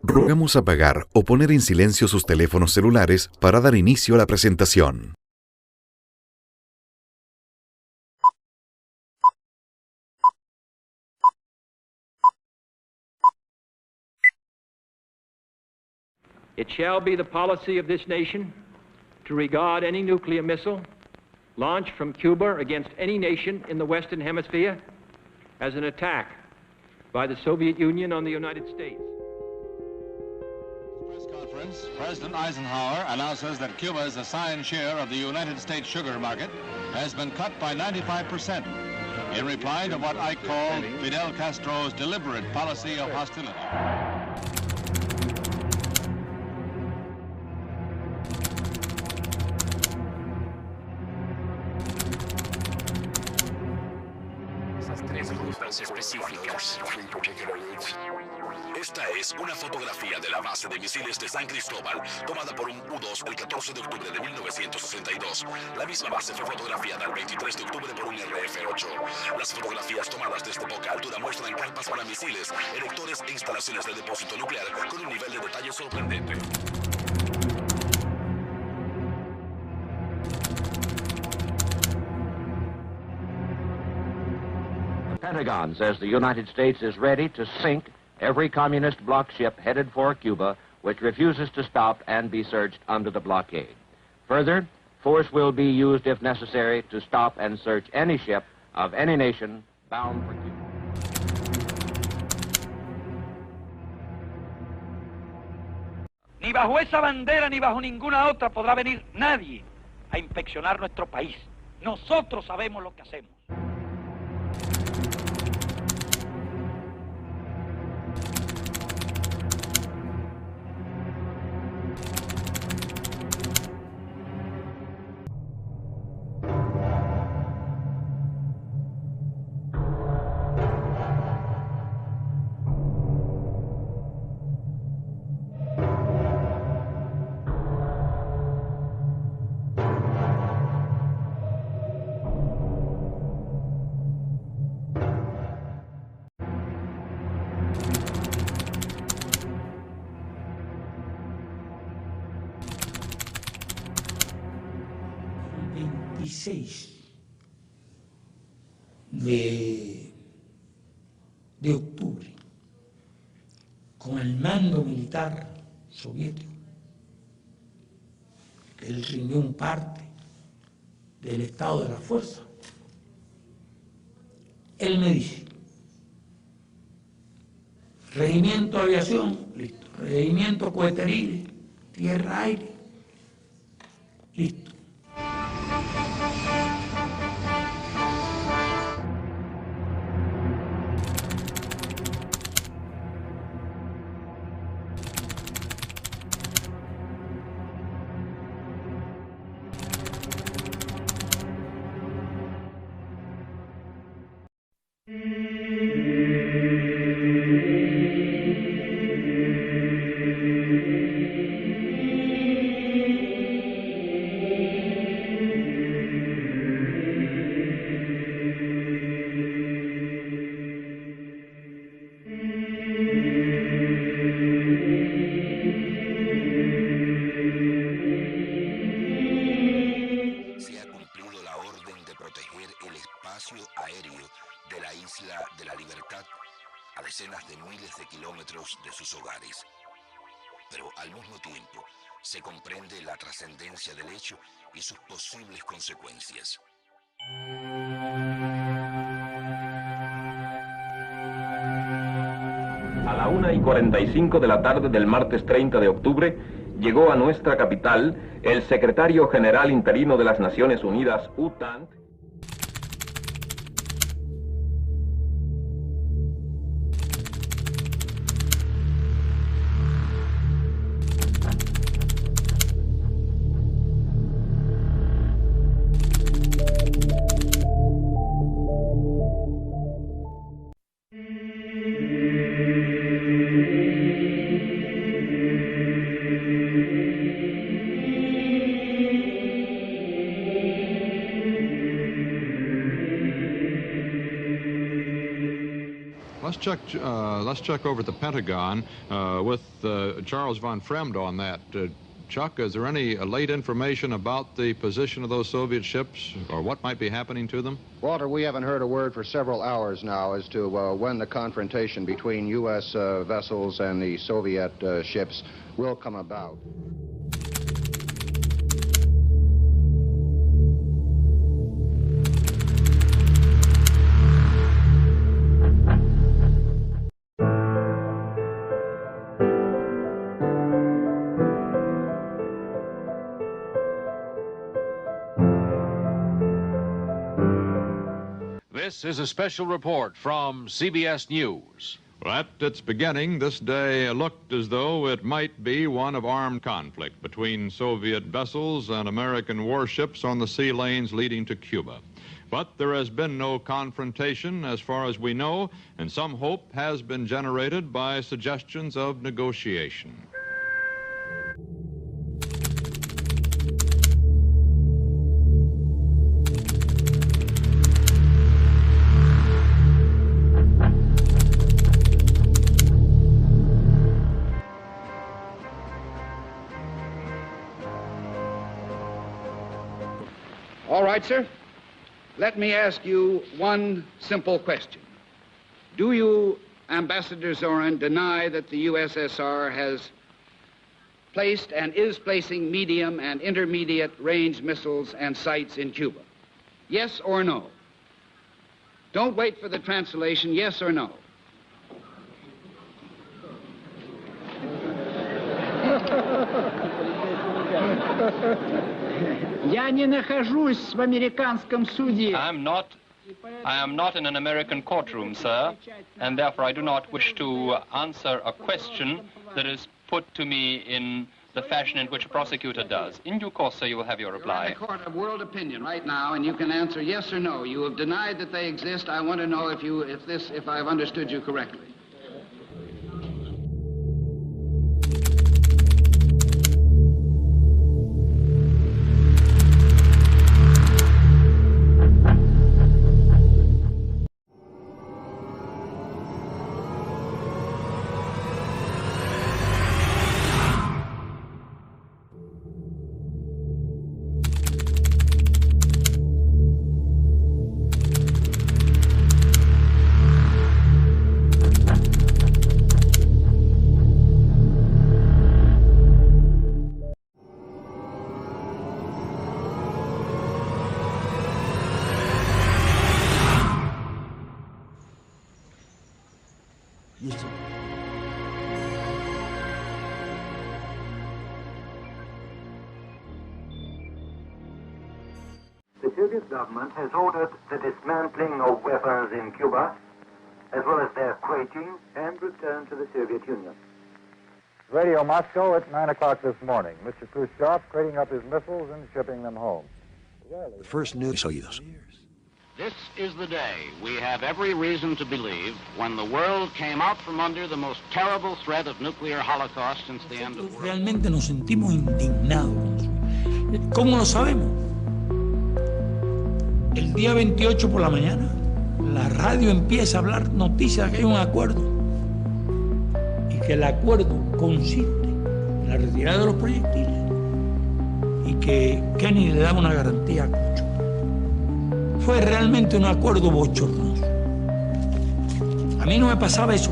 Rogamos apagar o poner en silencio sus teléfonos celulares para dar inicio a la presentación. It shall be the policy of this nation to regard any nuclear missile launched from Cuba against any nation in the Western Hemisphere as an attack by the Soviet Union on the United States. Press conference, President Eisenhower announces that Cuba's assigned share of the United States sugar market has been cut by 95% in reply to what I call Fidel Castro's deliberate policy of hostility. Específicas. Esta es una fotografía de la base de misiles de San Cristóbal, tomada por un U-2 el 14 de octubre de 1962. La misma base fue fotografiada el 23 de octubre por un RF-8. Las fotografías tomadas desde poca altura muestran carpas para misiles, erectores e instalaciones de depósito nuclear con un nivel de detalle sorprendente. Pentagon says the United States is ready to sink every communist bloc ship headed for Cuba which refuses to stop and be searched under the blockade. Further, force will be used if necessary to stop and search any ship of any nation bound for Cuba. Ni bajo esa bandera ni bajo ninguna otra podrá venir nadie a inspeccionar nuestro país. Nosotros sabemos lo que hacemos. de octubre, con el mando militar soviético, él rindió un parte del estado de la fuerza. Él me dice, regimiento de aviación, listo, regimiento coheterile, tierra-aire, listo. aéreo de la isla de la Libertad a decenas de miles de kilómetros de sus hogares. Pero al mismo tiempo se comprende la trascendencia del hecho y sus posibles consecuencias. A la 1:45 de la tarde del martes 30 de octubre, llegó a nuestra capital el secretario general interino de las Naciones Unidas, UTANT, check over at the Pentagon with Charles von Fremd on that. Chuck, is there any late information about the position of those Soviet ships or what might be happening to them? Walter, we haven't heard a word for several hours now as to when the confrontation between U.S. vessels and the Soviet ships will come about. This is a special report from CBS News. Well, at its beginning, this day looked as though it might be one of armed conflict between Soviet vessels and American warships on the sea lanes leading to Cuba. But there has been no confrontation as far as we know, and some hope has been generated by suggestions of negotiation. All right, sir. Let me ask you one simple question. Do you, Ambassador Zorin, deny that the USSR has placed and is placing medium and intermediate range missiles and sights in Cuba? Yes or no? Don't wait for the translation, yes or no? Я не нахожусь в американском суде. I am not in an American courtroom, sir, and therefore I do not wish to answer a question that is put to me in the fashion in which a prosecutor does. In due course, sir, you will have your reply. You're in a court of world opinion right now, and you can answer yes or no. You have denied that they exist. I want to know if I've understood you correctly. The Soviet government has ordered the dismantling of weapons in Cuba, as well as their crating and return to the Soviet Union. Radio Moscow at 9 o'clock this morning. Mr. Khrushchev crating up his missiles and shipping them home. First news oídos. This is the day we have every reason to believe when the world came out from under the most terrible threat of nuclear holocaust since the end of the world. Realmente nos sentimos indignados. ¿Cómo lo sabemos? El día 28 por la mañana, la radio empieza a hablar noticias de que hay un acuerdo y que el acuerdo consiste en la retirada de los proyectiles y que Kenny le daba una garantía a Cucho. Fue realmente un acuerdo bochornoso. A mí no me pasaba eso